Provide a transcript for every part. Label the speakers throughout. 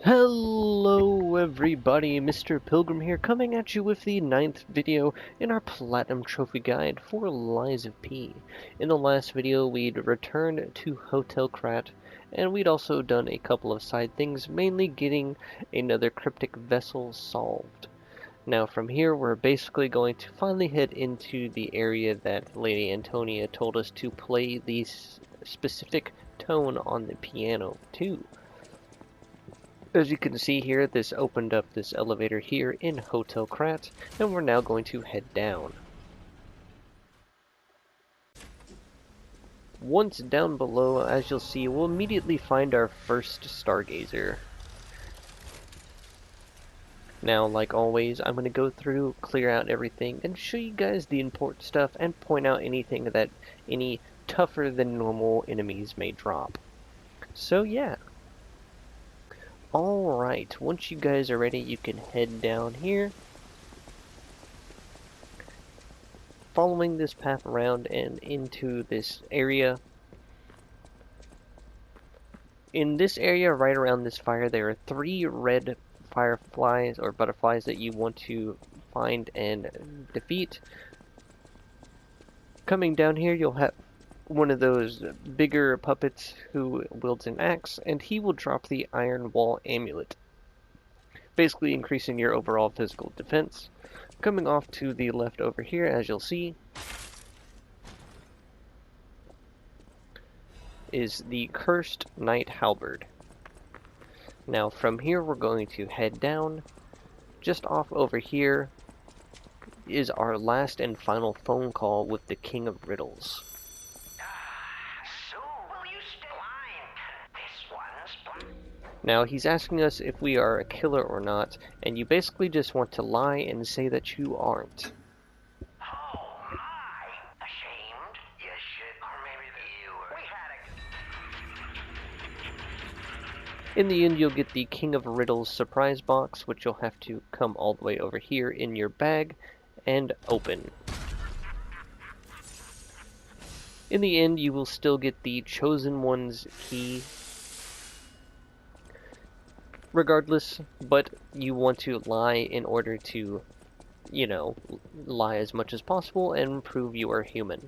Speaker 1: Hello everybody, Mr. Pilgrim here, coming at you with the 9th video in our Platinum Trophy Guide for Lies of P. In the last video, we'd returned to Hotel Krat, and we'd also done a couple of side things, mainly getting another cryptic vessel solved. Now from here, we're basically going to finally head into the area that Lady Antonia told us to play the specific tone on the piano to. As you can see here, this opened up this elevator here in Hotel Krat, and we're now going to head down. Once down below, as you'll see, we'll immediately find our first stargazer. Now, like always, I'm going to go through, clear out everything, and show you guys the important stuff, and point out anything that any tougher than normal enemies may drop. So yeah. Alright, once you guys are ready, you can head down here. Following this path around and into this area. In this area, right around this fire, there are 3 red fireflies or butterflies that you want to find and defeat. Coming down here, you'll have one of those bigger puppets who wields an axe, and he will drop the Iron Wall Amulet, basically increasing your overall physical defense. Coming off to the left over here, as you'll see, is the Cursed Knight Halberd. Now from here we're going to head down. Just off over here is our last and final phone call with the King of Riddles. Now, he's asking us if we are a killer or not, and you basically just want to lie and say that you aren't.
Speaker 2: Oh my! Ashamed? You should. Or maybe you were.
Speaker 1: In the end, you'll get the King of Riddles surprise box, which you'll have to come all the way over here in your bag and open. In the end, you will still get the Chosen One's key regardless, but you want to lie in order to, you know, lie as much as possible and prove you are human.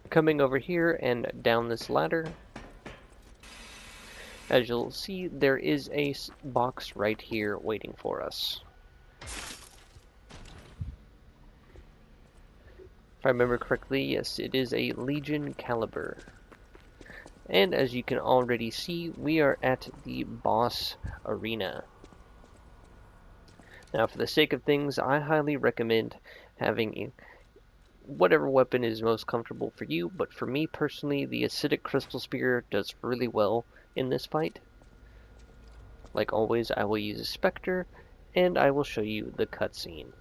Speaker 1: Coming over here and down this ladder, as you'll see, there is a box right here waiting for us. If I remember correctly, yes, it is a Legion caliber. And as you can already see, we are at the boss arena. Now, for the sake of things, I highly recommend having whatever weapon is most comfortable for you, but for me personally, the acidic crystal spear does really well in this fight. Like always, I will use a Spectre, and I will show you the cutscene.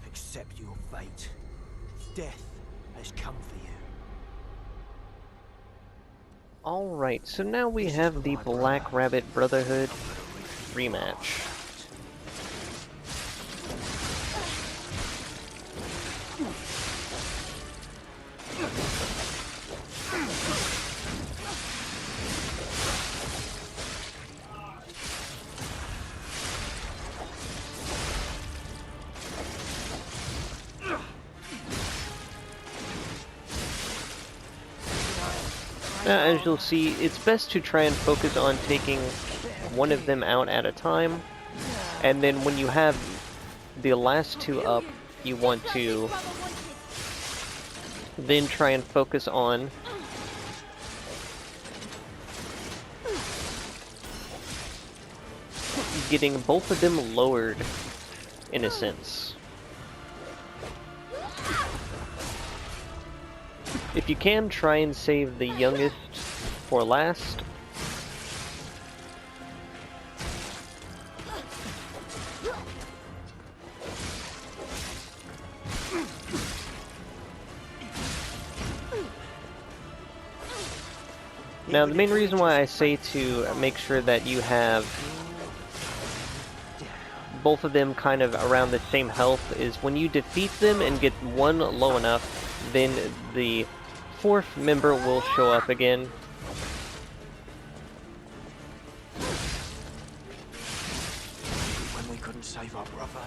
Speaker 3: Accept your fate. Death has come for you.
Speaker 1: Alright, so now we have the Black Rabbit Brotherhood rematch. Now, as you'll see, it's best to try and focus on taking one of them out at a time, and then when you have the last 2 up, you want to then try and focus on getting both of them lowered, in a sense. If you can, try and save the youngest for last, Now, the main reason why I say to make sure that you have both of them kind of around the same health is when you defeat them and get one low enough, then the fourth member will show up again.
Speaker 3: When we couldn't save our brother,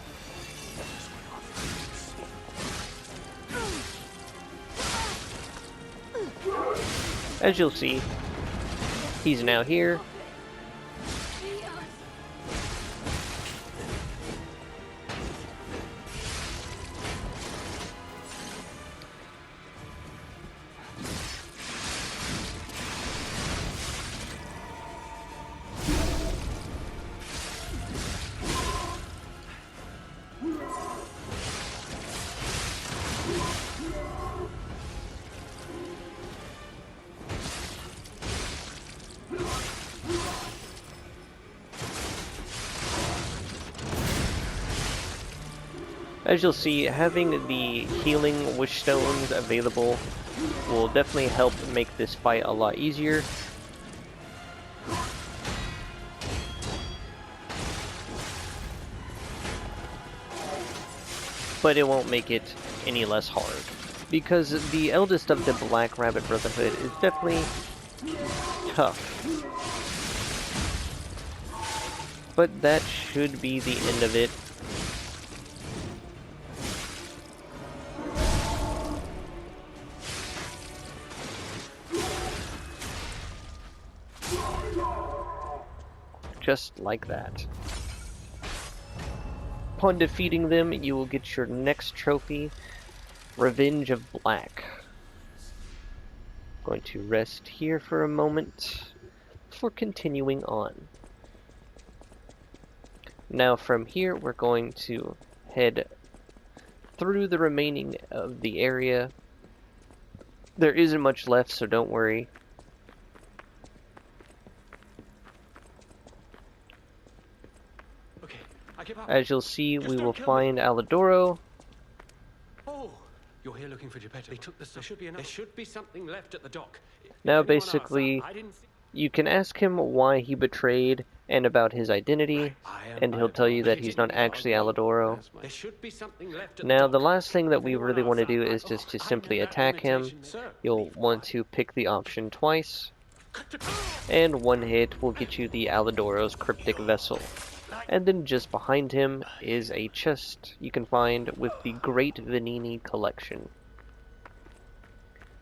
Speaker 3: that's when I felt.
Speaker 1: As you'll see, he's now here. As you'll see, having the healing wish stones available will definitely help make this fight a lot easier. But it won't make it any less hard, because the eldest of the Black Rabbit Brotherhood is definitely tough. But that should be the end of it. Just like that. Upon defeating them, you will get your next trophy, Revenge of Black. Going to rest here for a moment before continuing on. Now from here, we're going to head through the remaining of the area. There isn't much left, so don't worry. As you'll see, we will find Alidoro.
Speaker 4: Oh, you're here looking for Geppetto. They took the stuff. There should be something left at the dock.
Speaker 1: Now, basically, you can ask him why he betrayed and about his identity, and he'll tell you that he's not actually Alidoro.
Speaker 4: There should be something left at
Speaker 1: Now, the last thing that we really want to do is just to simply attack him. You'll want to pick the option twice, and one hit will get you the Alidoro's cryptic vessel. And then just behind him is a chest you can find with the Great Venini collection.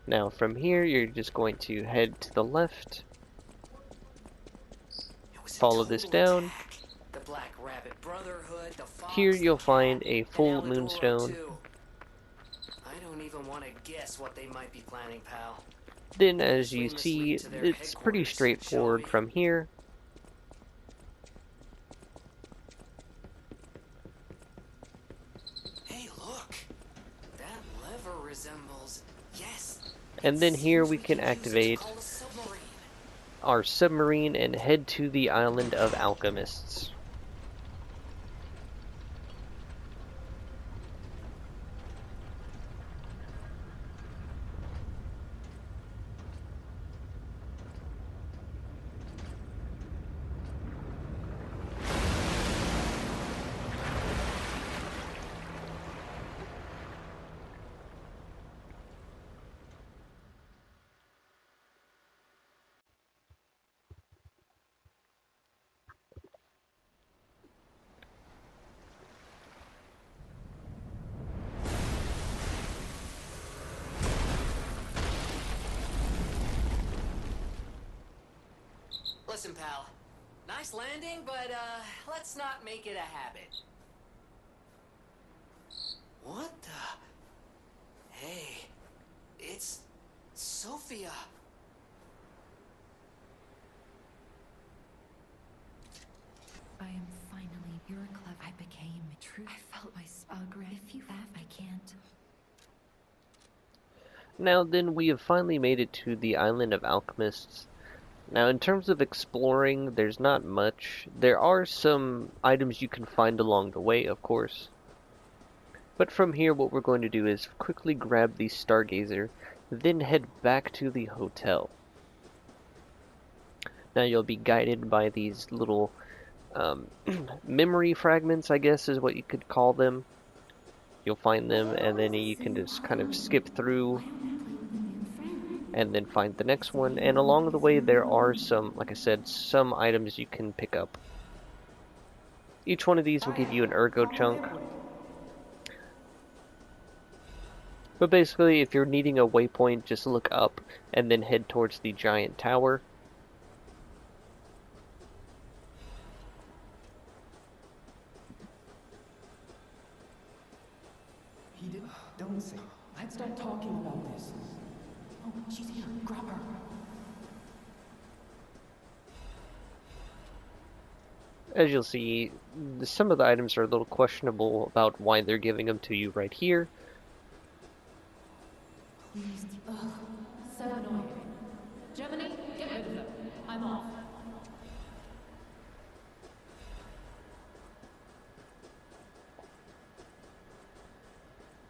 Speaker 1: Now from here, you're just going to head to the left, follow this down.
Speaker 2: The Black Rabbit Brotherhood, the Fox,
Speaker 1: Here you'll find a full
Speaker 2: and Alidoro
Speaker 1: moonstone.
Speaker 2: too. I don't even want to guess what they might be planning, pal.
Speaker 1: Then as you see, it's pretty straightforward from here. And then here we can activate our submarine and head to the island of alchemists.
Speaker 2: Listen, pal. Nice landing, but, let's not make it a habit. What the? Hey, it's Sophia.
Speaker 5: I am finally your club. I became true. I felt my spellgrim. If you laugh, I can't.
Speaker 1: Now then, we have finally made it to the island of alchemists. Now, in terms of exploring, there's not much. There are some items you can find along the way, of course. But from here, what we're going to do is quickly grab the Stargazer, then head back to the hotel. Now you'll be guided by these little memory fragments, I guess is what you could call them. You'll find them, and then you can just kind of skip through and then find the next one. And along the way there are some, like I said, some items you can pick up. Each one of these will give you an ergo chunk. But basically, if you're needing a waypoint, just look up and then head towards the giant tower.
Speaker 6: He did. Don't say. Let's stop talking about this. Oh, she's here. Grab her.
Speaker 1: As you'll see, some of the items are a little questionable about why they're giving them to you right here.
Speaker 5: Please. Ugh. So annoying. Gemini, get rid of them. I'm off.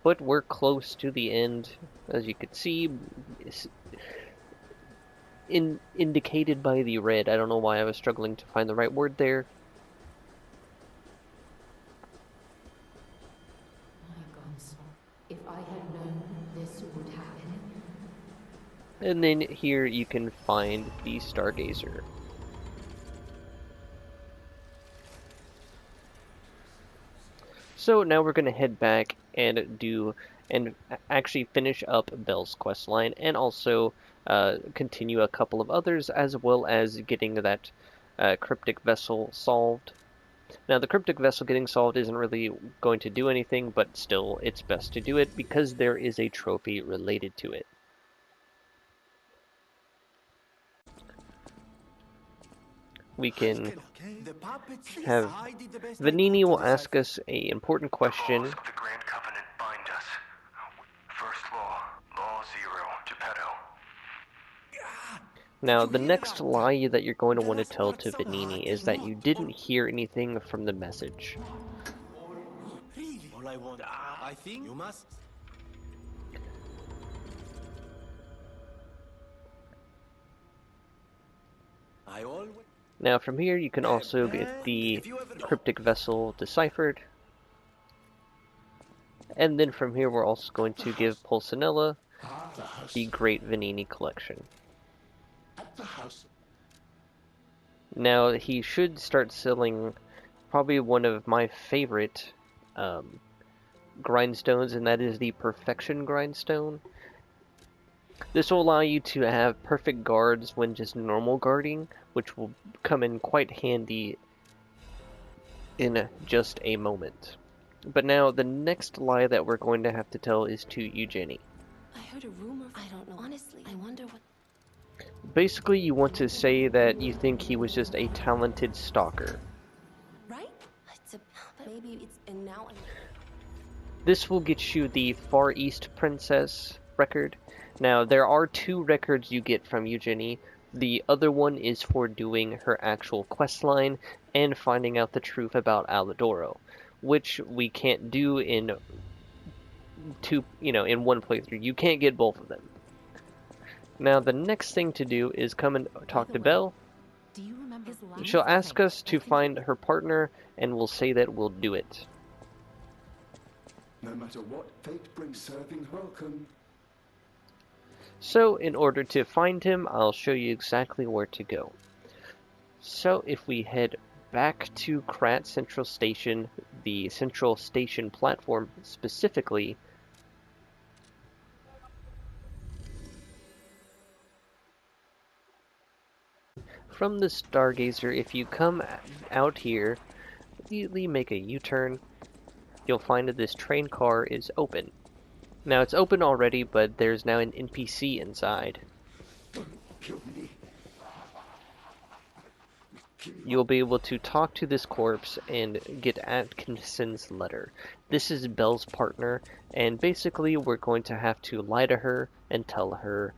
Speaker 1: But we're close to the end, as you can see, indicated by the red. I don't know why I was struggling to find the right word there.
Speaker 5: My God, if I had known this would happen.
Speaker 1: And then here you can find the Stargazer. So now we're going to head back and actually finish up Belle's quest line, and also continue a couple of others, as well as getting that cryptic vessel solved. Now the cryptic vessel getting solved isn't really going to do anything, but still it's best to do it because there is a trophy related to it. We can have Vanini will ask us a important question.
Speaker 2: The laws of the Grand Covenant bind us. First law, Law 0, Geppetto.
Speaker 1: Now, the next lie that you're going to want to tell to Vanini is that you didn't hear anything from the message.
Speaker 3: All I want. I think you must. I always.
Speaker 1: Now, from here, you can also get the cryptic vessel deciphered. And then from here, we're also going to give Pulcinella the Great Vanini Collection. Now, he should start selling probably one of my favorite grindstones, and that is the Perfection Grindstone. This will allow you to have perfect guards when just normal guarding, which will come in quite handy in just a moment. But now, the next lie that we're going to have to tell is to Eugenie.
Speaker 7: I heard a rumor. I don't know. Honestly, I wonder what.
Speaker 1: Basically, you want to say that you think he was just a talented stalker.
Speaker 7: Right? It's a. But maybe it's. And now I'm.
Speaker 1: This will get you the Far East Princess record. Now, there are 2 records you get from Eugenie. The other one is for doing her actual quest line and finding out the truth about Alidoro, which we can't do in in one playthrough. You can't get both of them. Now, the next thing to do is come and talk to Belle.
Speaker 5: Do you remember his last
Speaker 1: She'll ask us to find her partner, and we'll say that we'll do it.
Speaker 8: No matter what fate brings serving welcome.
Speaker 1: So, in order to find him, I'll show you exactly where to go. So, if we head back to Krat Central Station, the Central Station platform specifically, from the Stargazer, if you come out here, immediately make a U-turn, you'll find that this train car is open. Now, it's open already, but there's now an NPC inside. You'll be able to talk to this corpse and get Atkinson's letter. This is Belle's partner, and basically we're going to have to lie to her and tell her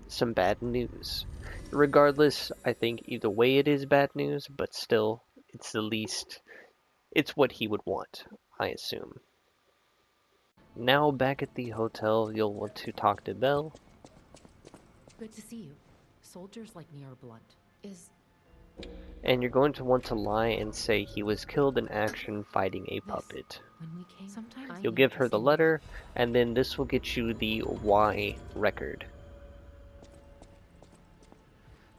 Speaker 1: some bad news. Regardless, I think either way it is bad news, but still, it's the least, it's what he would want, I assume. Now back at the hotel, you'll want to talk to Belle.
Speaker 9: Good to see you. Soldiers like me are blunt.
Speaker 5: is
Speaker 1: And you're going to want to lie and say he was killed in action fighting a puppet.
Speaker 5: when we came. Sometimes
Speaker 1: You'll give her the letter, and then this will get you the Y record.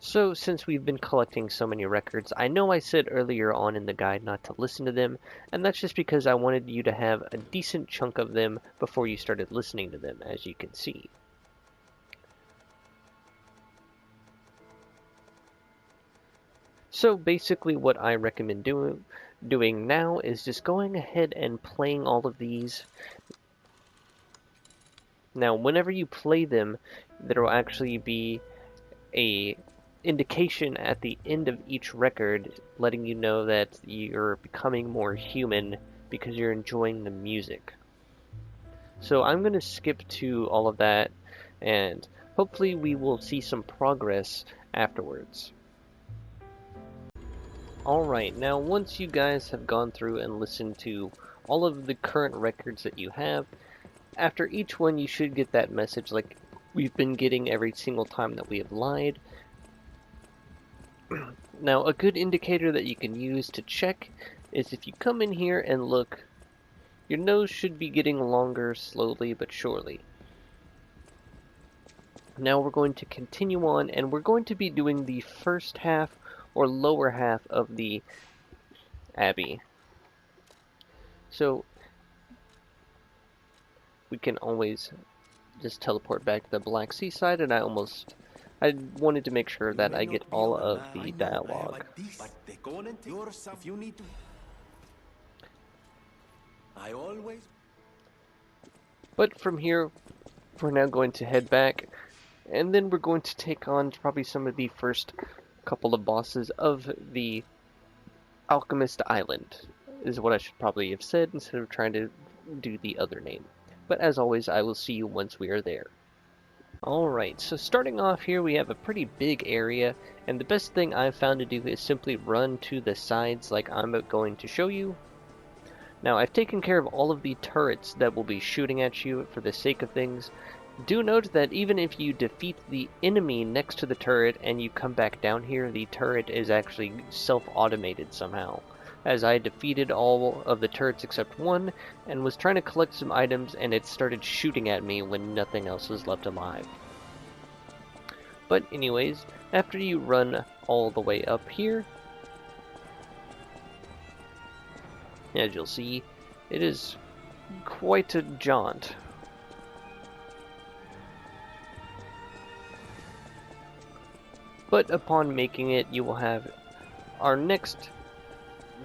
Speaker 1: So, since we've been collecting so many records, I know I said earlier on in the guide not to listen to them, and that's just because I wanted you to have a decent chunk of them before you started listening to them, as you can see. So basically what I recommend doing now is just going ahead and playing all of these. Now, whenever you play them, there will actually be a indication at the end of each record letting you know that you're becoming more human because you're enjoying the music. So I'm going to skip to all of that, and hopefully we will see some progress afterwards. Alright, now once you guys have gone through and listened to all of the current records that you have, after each one you should get that message like we've been getting every single time that we have lied. Now, a good indicator that you can use to check is if you come in here and look, your nose should be getting longer slowly but surely. Now we're going to continue on, and we're going to be doing the first half or lower half of the abbey. So we can always just teleport back to the Black Sea side, and I wanted to make sure that I get all of the dialogue. But from here, we're now going to head back, and then we're going to take on probably some of the first couple of bosses of the Alchemist Island, is what I should probably have said instead of trying to do the other name. But as always, I will see you once we are there. Alright, so starting off here we have a pretty big area, and the best thing I've found to do is simply run to the sides like I'm going to show you. Now, I've taken care of all of the turrets that will be shooting at you for the sake of things. Do note that even if you defeat the enemy next to the turret and you come back down here, the turret is actually self-automated somehow, as I defeated all of the turrets except one, and was trying to collect some items, and it started shooting at me when nothing else was left alive. But anyways, after you run all the way up here, as you'll see, it is quite a jaunt. But upon making it, you will have our next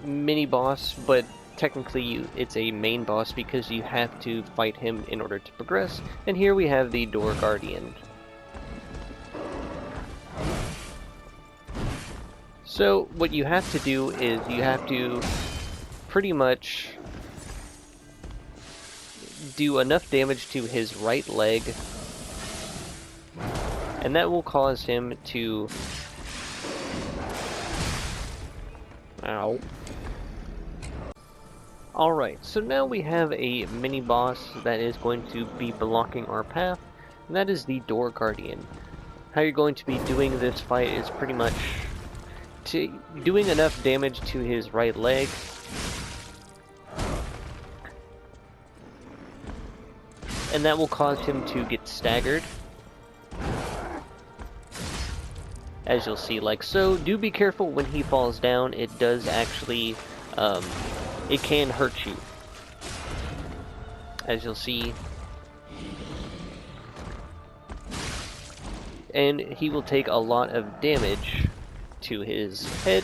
Speaker 1: mini-boss, but technically it's a main boss because you have to fight him in order to progress, and here we have the Door Guardian. So what you have to do is you have to pretty much do enough damage to his right leg, and that will cause him to... Ow. Alright, so now we have a mini-boss that is going to be blocking our path, and that is the Door Guardian. How you're going to be doing this fight is pretty much doing enough damage to his right leg, and that will cause him to get staggered, as you'll see, like so. Do be careful when he falls down. It does actually, it can hurt you, as you'll see. And he will take a lot of damage to his head.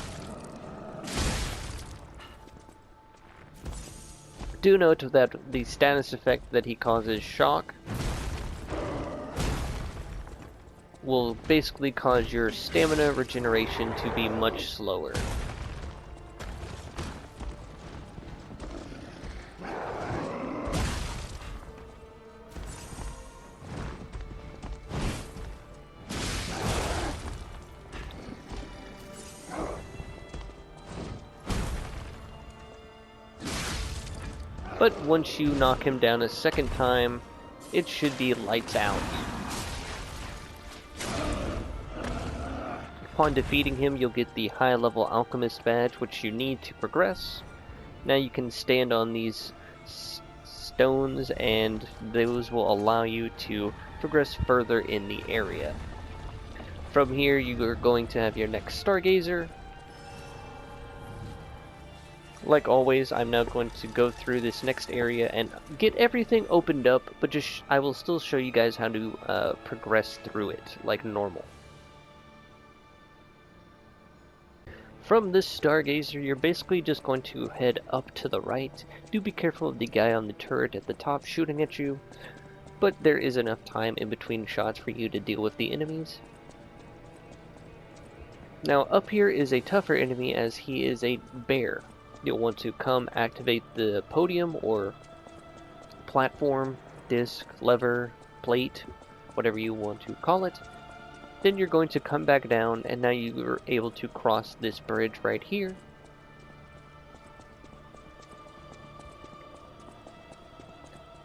Speaker 1: Do note that the status effect that he causes, shock, will basically cause your stamina regeneration to be much slower. But once you knock him down a second time, it should be lights out. Upon defeating him, you'll get the high level alchemist badge, which you need to progress. Now you can stand on these stones, and those will allow you to progress further in the area. From here, you are going to have your next stargazer. Like always, I'm now going to go through this next area and get everything opened up, but just I will still show you guys how to progress through it like normal. From this stargazer, you're basically just going to head up to the right. Do be careful of the guy on the turret at the top shooting at you, but there is enough time in between shots for you to deal with the enemies. Now up here is a tougher enemy, as he is a bear. You'll want to come activate the podium or platform, disc, lever, plate, whatever you want to call it. Then you're going to come back down, and now you are able to cross this bridge right here.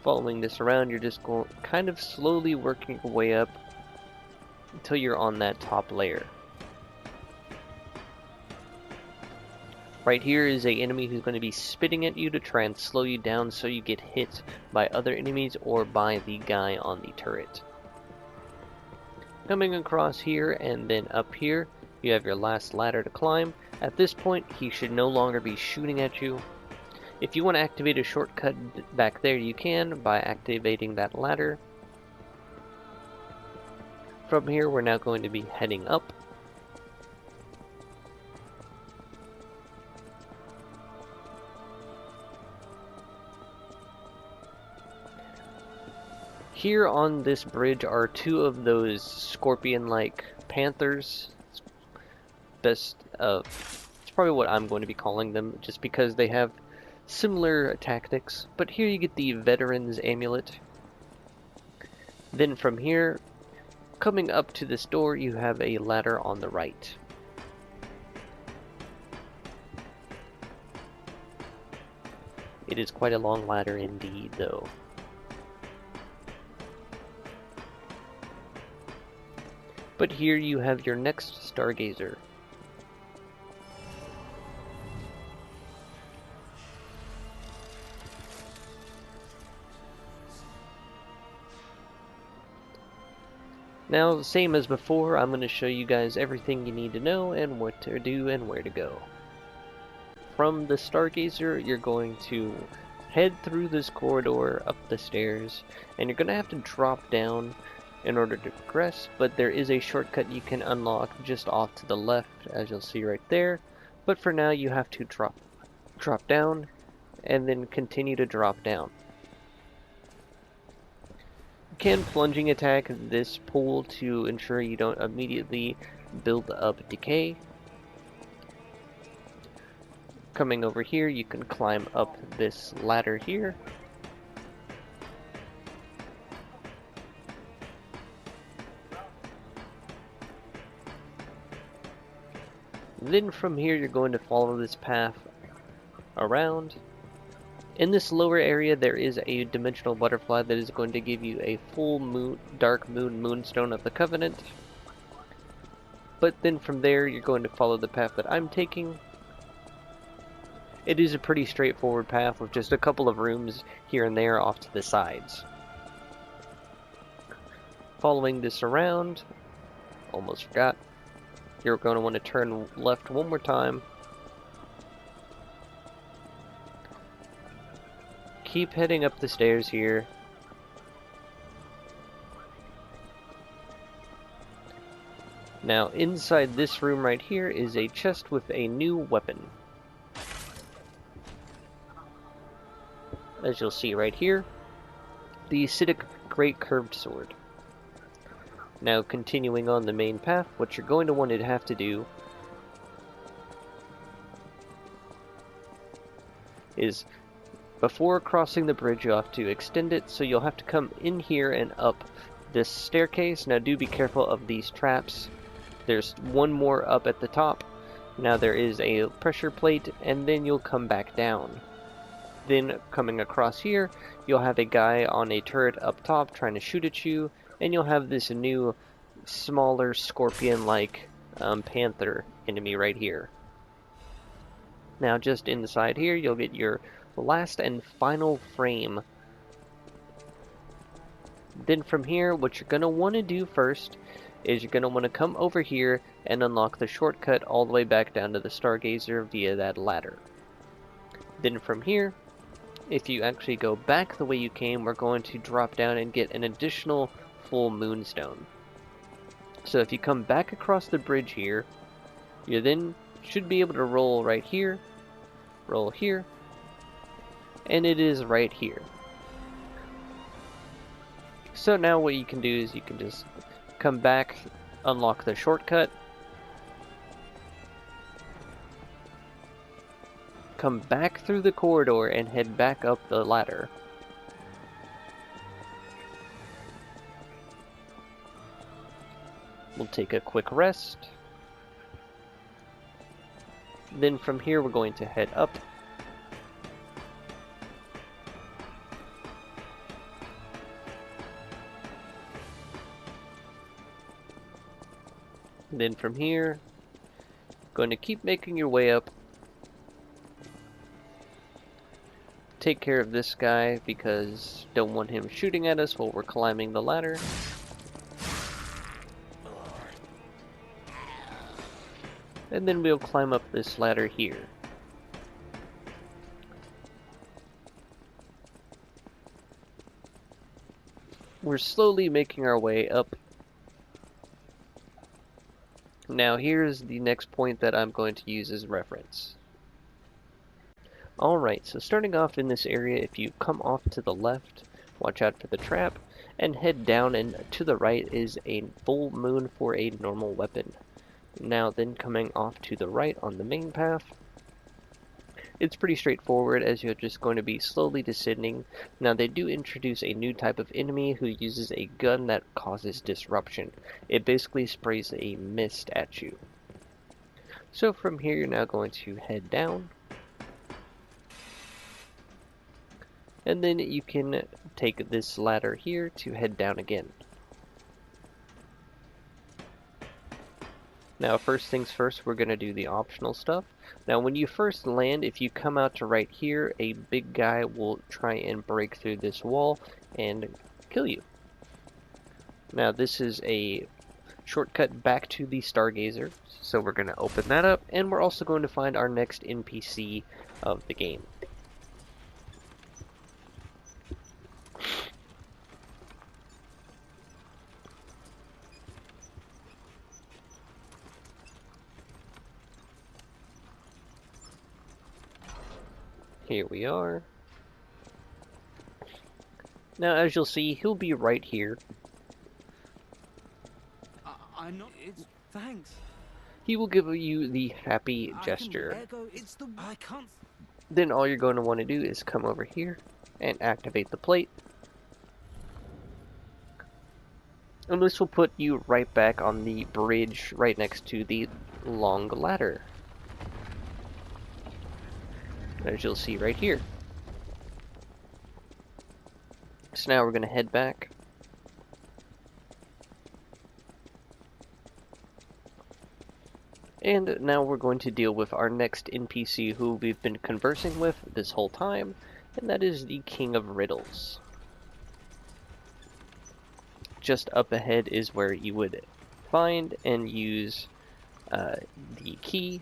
Speaker 1: Following this around, you're just going kind of slowly working your way up until you're on that top layer. Right here is an enemy who's going to be spitting at you to try and slow you down so you get hit by other enemies or by the guy on the turret. Coming across here and then up here, you have your last ladder to climb. At this point, he should no longer be shooting at you. If you want to activate a shortcut back there, you can by activating that ladder. From here, we're now going to be heading up. Here on this bridge are two of those scorpion-like panthers. It's probably what I'm going to be calling them, just because they have similar tactics. But here you get the veteran's amulet. Then from here, coming up to this door, you have a ladder on the right. It is quite a long ladder indeed, though. But here you have your next stargazer. Now, same as before, I'm going to show you guys everything you need to know and what to do and where to go. From the stargazer, you're going to head through this corridor up the stairs, and you're going to have to drop down in order to progress, but there is a shortcut you can unlock just off to the left, as you'll see right there. But for now, you have to drop down and then continue to drop down. You can plunging attack this pool to ensure you don't immediately build up decay. Coming over here, you can climb up this ladder here. Then from here, you're going to follow this path around. In this lower area, there is a dimensional butterfly that is going to give you a full moon, dark moon moonstone of the Covenant. But then from there, you're going to follow the path that I'm taking. It is a pretty straightforward path with just a couple of rooms here and there off to the sides. Following this around, almost forgot. You're going to want to turn left one more time. Keep heading up the stairs here. Now, inside this room right here is a chest with a new weapon. As you'll see right here, the acidic great curved sword. Now, continuing on the main path, what you're going to want to have to do is, before crossing the bridge, you have to extend it, so you'll have to come in here and up this staircase. Now, do be careful of these traps. There's one more up at the top. Now, there is a pressure plate, and then you'll come back down. Then, coming across here, you'll have a guy on a turret up top trying to shoot at you. And you'll have this new, smaller scorpion-like panther enemy right here. Now just inside here, you'll get your last and final frame. Then from here, what you're going to want to do first is you're going to want to come over here and unlock the shortcut all the way back down to the Stargazer via that ladder. Then from here, if you actually go back the way you came, we're going to drop down and get an additional full moonstone. So if you come back across the bridge here, you then should be able to roll right here, roll here, and it is right here. So now what you can do is you can just come back, unlock the shortcut, come back through the corridor and head back up the ladder. We'll take a quick rest. Then from here we're going to head up. Then from here, going to keep making your way up. Take care of this guy because don't want him shooting at us while we're climbing the ladder. And then we'll climb up this ladder here. We're slowly making our way up. Now here's the next point that I'm going to use as reference. Alright, so starting off in this area, if you come off to the left, watch out for the trap, and head down, and to the right is a full moon for a normal weapon. Now then coming off to the right on the main path, it's pretty straightforward as you're just going to be slowly descending. Now they do introduce a new type of enemy who uses a gun that causes disruption. It basically sprays a mist at you. So from here you're now going to head down. And then you can take this ladder here to head down again. Now first things first, we're going to do the optional stuff. Now when you first land, if you come out to right here, a big guy will try and break through this wall and kill you. Now this is a shortcut back to the Stargazer, so we're going to open that up, and we're also going to find our next NPC of the game. Here we are. Now, as you'll see, he'll be right here.
Speaker 3: I'm not. It's thanks.
Speaker 1: He will give you the happy gesture.
Speaker 3: I can't.
Speaker 1: Then all you're going to want to do is come over here and activate the plate. And this will put you right back on the bridge right next to the long ladder, as you'll see right here. So now we're going to head back. And now we're going to deal with our next NPC who we've been conversing with this whole time, and that is the King of Riddles. Just up ahead is where you would find and use the key.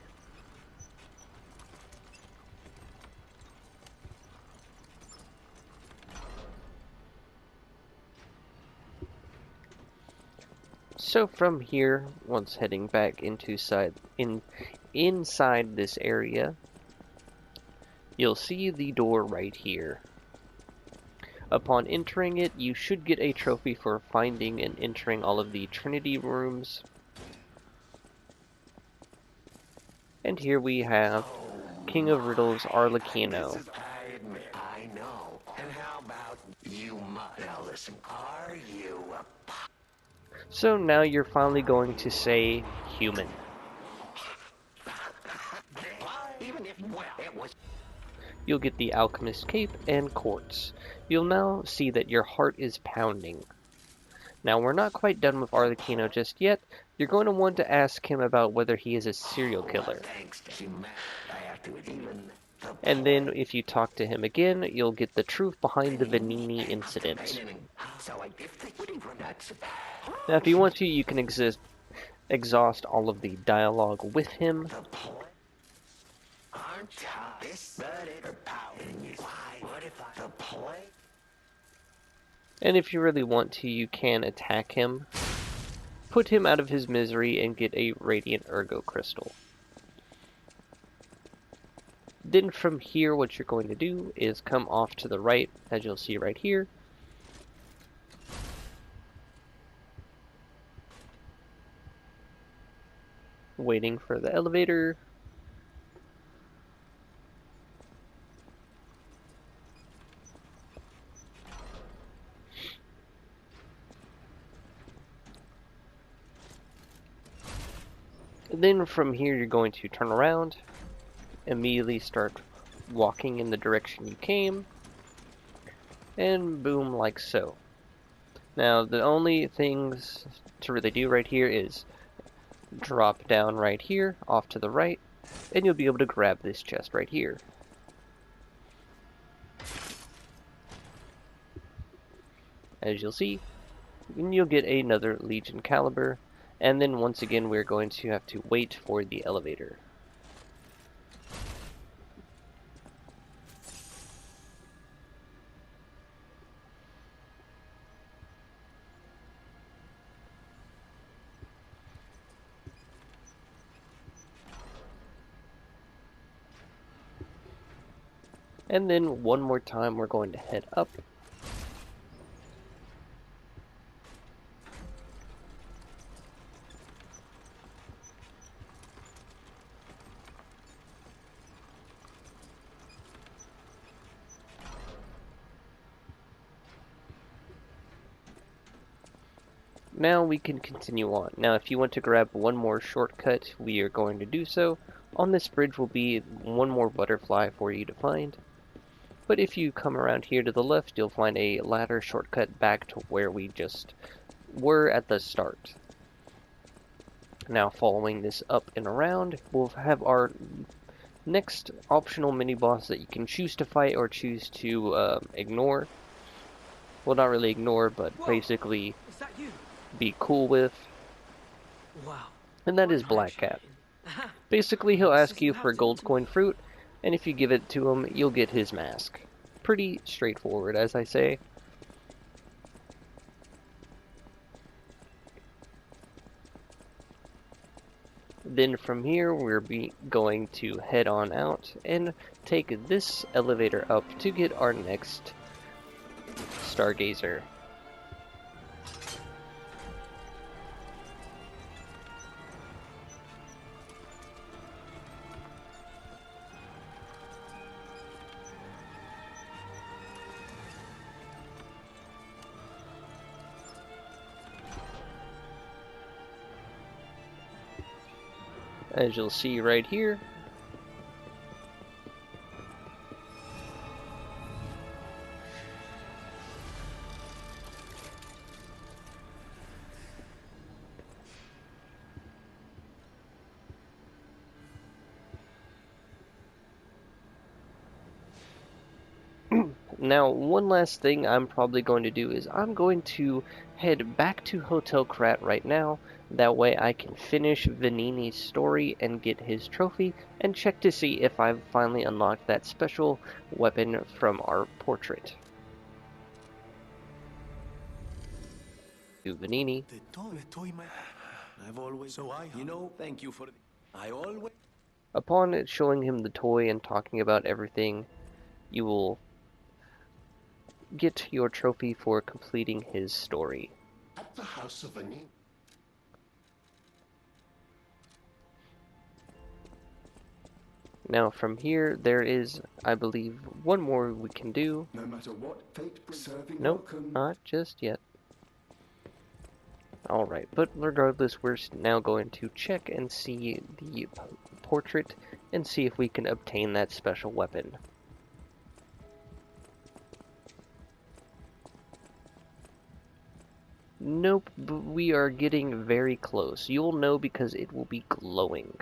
Speaker 1: So from here, once heading back inside this area, you'll see the door right here. Upon entering it, you should get a trophy for finding and entering all of the Trinity rooms. And here we have King of Riddles Arlecchino.
Speaker 2: I know. And how about you, now listen, are you a
Speaker 1: So now you're finally going to say human.
Speaker 2: even if, well, it was
Speaker 1: You'll get the alchemist cape and quartz. You'll now see that your heart is pounding. Now we're not quite done with Arlecchino just yet, you're going to want to ask him about whether he is a serial killer.
Speaker 2: Thanks, she met. I have to even the
Speaker 1: And then if you talk to him again, you'll get the truth behind the Vanini incident.
Speaker 2: So I if they wouldn't run that.
Speaker 1: Now, if you want to, you can exhaust all of the dialogue with him.
Speaker 2: The point. Aren't this but it or power? Why? What if I the point?
Speaker 1: And if you really want to, you can attack him, put him out of his misery, and get a Radiant Ergo Crystal. Then from here, what you're going to do is come off to the right, as you'll see right here. Waiting for the elevator. Then from here, you're going to turn around, immediately start walking in the direction you came, and boom, like so. Now, the only things to really do right here is drop down right here, off to the right, and you'll be able to grab this chest right here. As you'll see, and you'll get another Legion Caliber, and then once again we're going to have to wait for the elevator. And then one more time we're going to head up. Now we can continue on. Now if you want to grab one more shortcut, we are going to do so. On this bridge will be one more butterfly for you to find. But if you come around here to the left, you'll find a ladder shortcut back to where we just were at the start. Now following this up and around, we'll have our next optional mini-boss that you can choose to fight or choose to ignore. Well, not really ignore, but basically
Speaker 3: Is that you?
Speaker 1: be cool with.
Speaker 3: Wow.
Speaker 1: And that is Black Cat. Basically, he'll ask you for gold coin fruit, and if you give it to him, you'll get his mask. Pretty straightforward, as I say. Then from here, we're going to head on out and take this elevator up to get our next Stargazer. As you'll see right here. Now, one last thing I'm probably going to do is I'm going to head back to Hotel Krat right now. That way I can finish Vanini's story and get his trophy and check to see if I've finally unlocked that special weapon from our portrait. To Vanini.
Speaker 3: The toy, I've always, thank you for, I always.
Speaker 1: Upon showing him the toy and talking about everything, you will get your trophy for completing his story.
Speaker 8: At the house of Vanini.
Speaker 1: Now from here, there is, I believe, one more we can do.
Speaker 8: No matter what fate brings, serving
Speaker 1: Nope,
Speaker 8: welcome.
Speaker 1: not just yet. Alright, but regardless, we're now going to check and see the portrait and see if we can obtain that special weapon. Nope, but we are getting very close. You'll know because it will be glowing.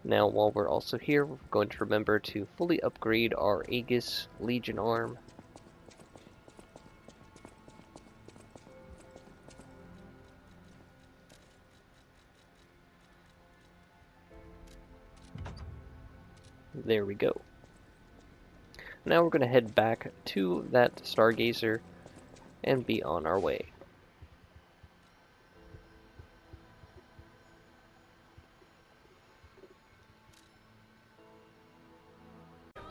Speaker 1: Now, while we're also here, we're going to remember to fully upgrade our Aegis Legion arm. There we go. Now we're going to head back to that Stargazer and be on our way.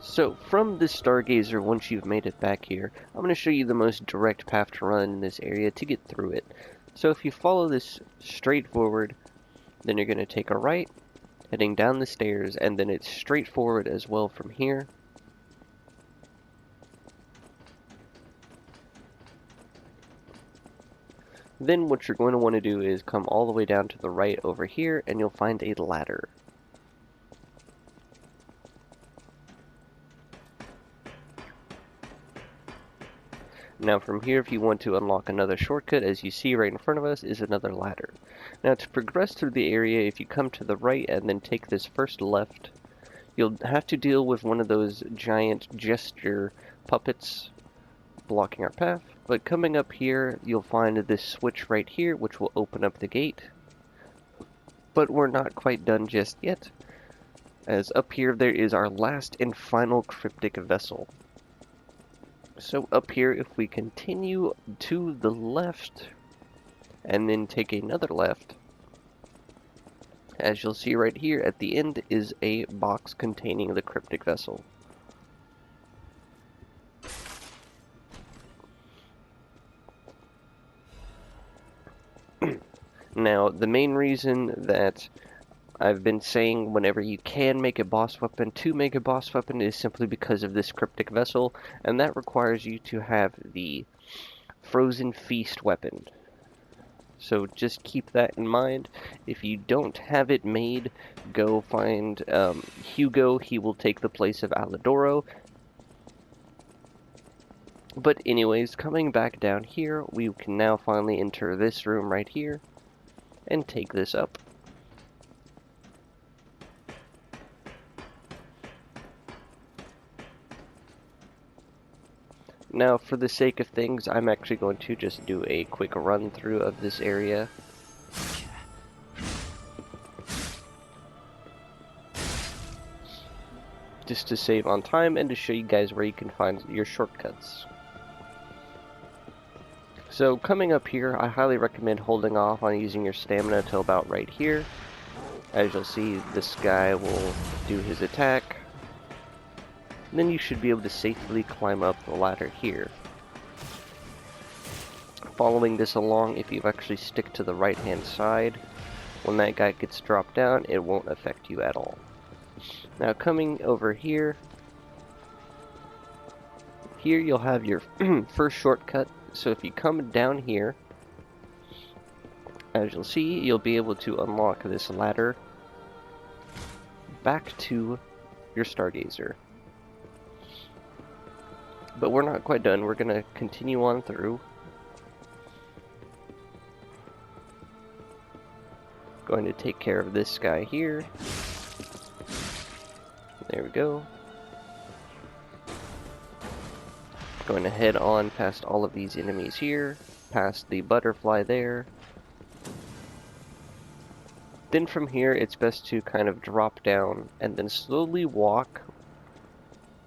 Speaker 1: So, from this Stargazer, once you've made it back here, I'm going to show you the most direct path to run in this area to get through it. So if you follow this straight forward, then you're going to take a right, heading down the stairs, and then it's straight forward as well from here. Then what you're going to want to do is come all the way down to the right over here, and you'll find a ladder. Now from here, if you want to unlock another shortcut, as you see right in front of us is another ladder. Now to progress through the area, if you come to the right and then take this first left, you'll have to deal with one of those giant gesture puppets blocking our path. But coming up here, you'll find this switch right here, which will open up the gate. But we're not quite done just yet, as up here there is our last and final cryptic vessel. So up here, if we continue to the left, and then take another left, as you'll see right here, at the end is a box containing the cryptic vessel. Now, the main reason that I've been saying whenever you can make a boss weapon to make a boss weapon is simply because of this cryptic vessel, and that requires you to have the Frozen Feast weapon. So just keep that in mind. If you don't have it made, go find Hugo. He will take the place of Alidoro. But anyways, coming back down here, we can now finally enter this room right here and take this up. Now, for the sake of things, I'm actually going to just do a quick run through of this area. Just to save on time and to show you guys where you can find your shortcuts. So, coming up here, I highly recommend holding off on using your stamina till about right here. As you'll see, this guy will do his attack. Then you should be able to safely climb up the ladder here. Following this along, if you actually stick to the right hand side, when that guy gets dropped down, it won't affect you at all. Now coming over here, you'll have your first shortcut. So if you come down here, as you'll see, you'll be able to unlock this ladder back to your Stargazer. But we're not quite done. We're going to continue on through. Going to take care of this guy here. There we go. Going to head on past all of these enemies here, past the butterfly there. Then from here, it's best to kind of drop down and then slowly walk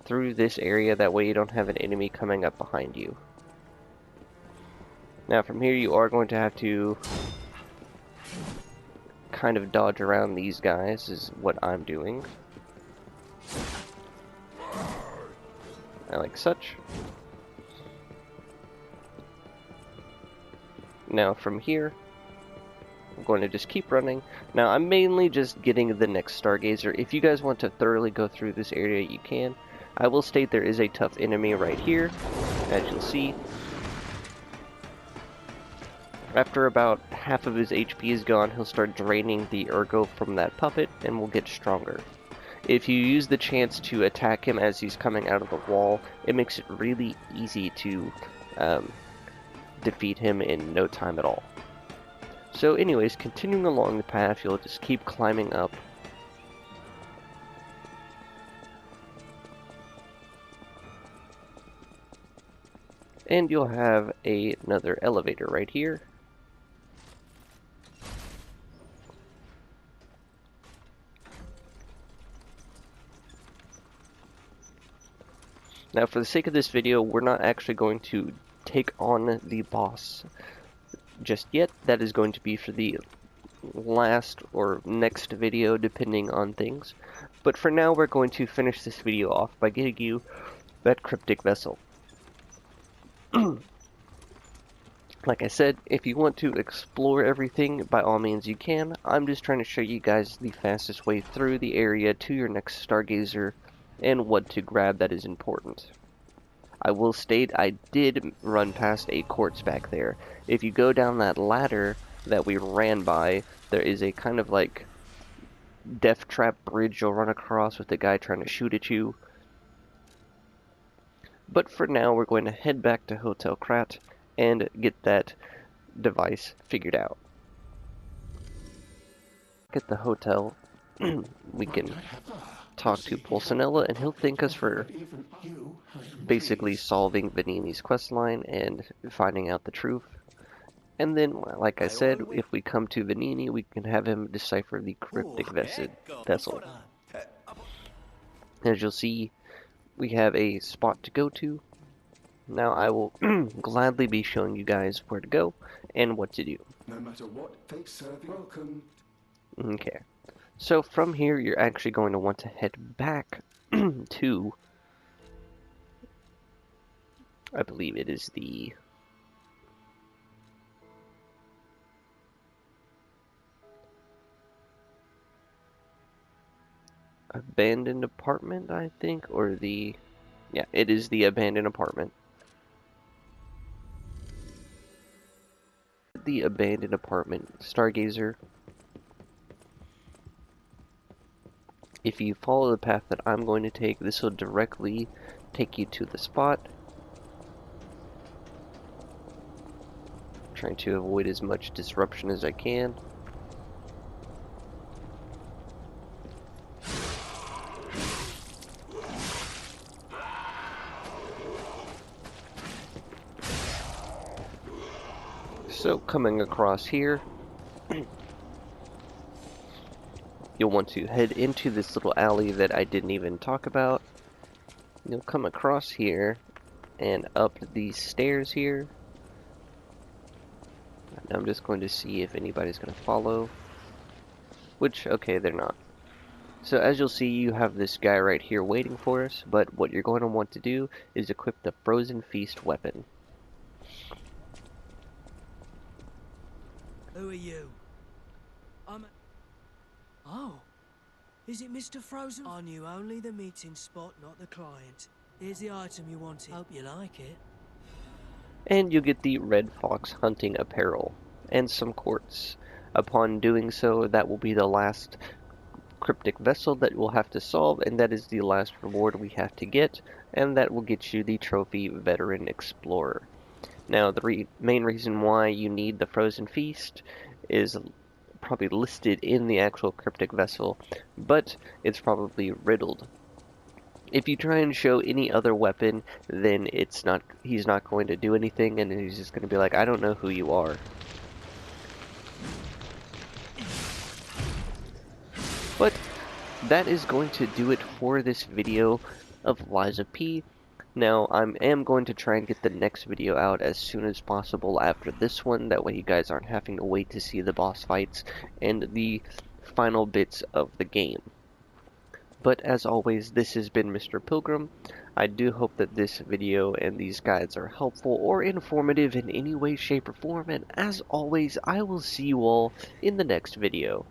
Speaker 1: through this area, that way you don't have an enemy coming up behind you. Now from here you are going to have to kind of dodge around these guys, is what I'm doing. Like such. Now from here, I'm going to just keep running. Now I'm mainly just getting the next Stargazer. If you guys want to thoroughly go through this area, you can. I will state there is a tough enemy right here, as you'll see. After about half of his HP is gone, he'll start draining the ergo from that puppet and will get stronger. If you use the chance to attack him as he's coming out of the wall, it makes it really easy to defeat him in no time at all. So anyways, continuing along the path, you'll just keep climbing up. And you'll have another elevator right here. Now, for the sake of this video, we're not actually going to take on the boss just yet. That is going to be for the last or next video, depending on things. But for now, we're going to finish this video off by getting you that cryptic vessel. Like I said, if you want to explore everything, by all means you can. I'm just trying to show you guys the fastest way through the area to your next Stargazer and what to grab that is important. I will state I did run past a quartz back there. If you go down that ladder that we ran by, there is a kind of like death trap bridge you'll run across with the guy trying to shoot at you. But for now, we're going to head back to Hotel Krat and get that device figured out. At the hotel, we can talk to Pulcinella, and he'll thank us for basically solving Venini's questline and finding out the truth. And then, like I said, if we come to Venini, we can have him decipher the cryptic vessel. As you'll see, we have a spot to go to. Now I will gladly be showing you guys where to go and what to do.
Speaker 8: No matter what fate serving, welcome.
Speaker 1: Okay. So from here, you're actually going to want to head back to, I believe it is the abandoned apartment, I think, or the, yeah, it is the abandoned apartment. The abandoned apartment Stargazer. If you follow the path that I'm going to take, this will directly take you to the spot. Trying to avoid as much disruption as I can. So coming across here, you'll want to head into this little alley that I didn't even talk about. You'll come across here and up these stairs here. And I'm just going to see if anybody's going to follow. Which, okay, they're not. So as you'll see, you have this guy right here waiting for us, but what you're going to want to do is equip the Frozen Feast weapon.
Speaker 9: Who are you? Oh, is it Mr. Frozen? I knew only the meeting spot, not the client. Here's the item you wanted. Hope you like it.
Speaker 1: And you get the Red Fox hunting apparel and some quartz. Upon doing so, that will be the last cryptic vessel that we'll have to solve, and that is the last reward we have to get, and that will get you the trophy Veteran Explorer. Now, the main reason why you need the Frozen Feast is probably listed in the actual cryptic vessel, but it's probably riddled. If you try and show any other weapon, then he's not going to do anything, and he's just going to be like, I don't know who you are. But that is going to do it for this video of Liza P. Now, I am going to try and get the next video out as soon as possible after this one. That way you guys aren't having to wait to see the boss fights and the final bits of the game. But as always, this has been Mr. Pilgrim. I do hope that this video and these guides are helpful or informative in any way, shape, or form. And as always, I will see you all in the next video.